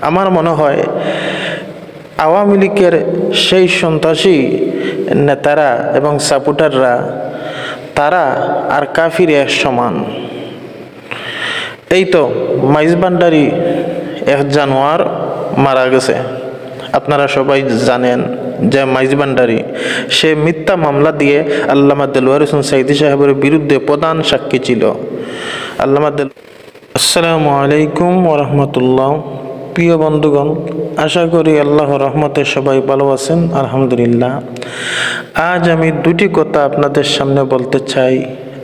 আমার মনে হয় আওয়ামী লীগের সেই সন্ত্রাসী নেতারা এবং সাপোর্টাররা তারা আর কাফির এক সমান। এই তো মাইজভান্ডারি এক জানোয়ার মারা গেছে। আপনারা সবাই জানেন যে মাইজভান্ডারি সে মিথ্যা মামলা দিয়ে আল্লামা দেলোয়ার হোসেন সাঈদী সাহেবের বিরুদ্ধে প্রধান সাক্ষী ছিল। আসসালামু আলাইকুম ওয়া রাহমাতুল্লাহ। প্রিয় বন্ধুগণ, আশা করি আল্লাহর রহমতে সবাই ভালো আছেন। আলহামদুলিল্লাহ। আজ আমি দুটি কথা আপনাদের সামনে বলতে চাই।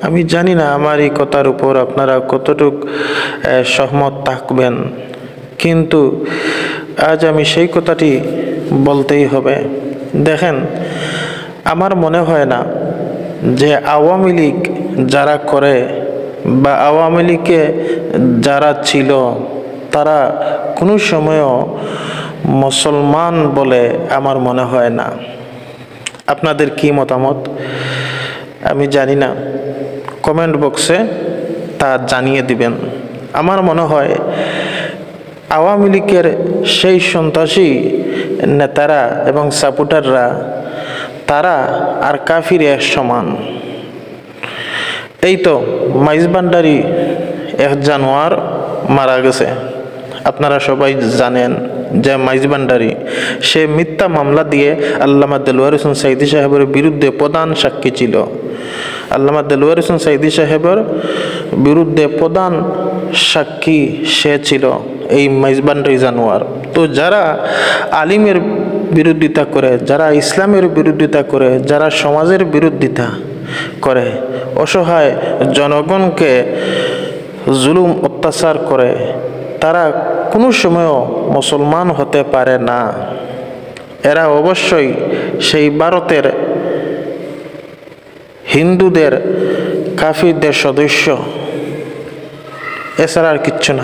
আমি জানি না আমার এই কথার উপর আপনারা কতটুকু সহমত থাকবেন, কিন্তু আজ আমি সেই কথাটি বলতেই হবে। দেখেন, আমার মনে হয় না যে আওয়ামী লীগ যারা করে বা আওয়ামী লীগে যারা ছিল তারা কোনো সময়ও মুসলমান বলে আমার মনে হয় না। আপনাদের কি মতামত আমি জানি না, কমেন্ট বক্সে তা জানিয়ে দিবেন। আমার মনে হয় আওয়ামী লীগের সেই সন্ত্রাসী নেতারা এবং সাপোর্টাররা তারা আর কাফির এক সমান। এই তো মাইজভান্ডারি এক জানোয়ার মারা গেছে। আপনারা সবাই জানেন যে মাইজভান্ডারি সে মিথ্যা মামলা দিয়ে আল্লামা দেলোয়ার হোসেন সাঈদী সাহেবের বিরুদ্ধে প্রধান সাক্ষী ছিল। আল্লামা দেলোয়ার হোসেন সাঈদী সাহেবের বিরুদ্ধে প্রধান সাক্ষী সে ছিল এই মাইজভান্ডারি জানোয়ার। তো যারা আলিমের বিরোধিতা করে, যারা ইসলামের বিরোধিতা করে, যারা সমাজের বিরোধিতা করে, অসহায় জনগণকে জুলুম অত্যাচার করে, তারা কোনো সময়ও মুসলমান হতে পারে না। এরা অবশ্যই সেই ভারতের হিন্দুদের কাফিরদের সদস্য, এছাড়া আর কিচ্ছু না।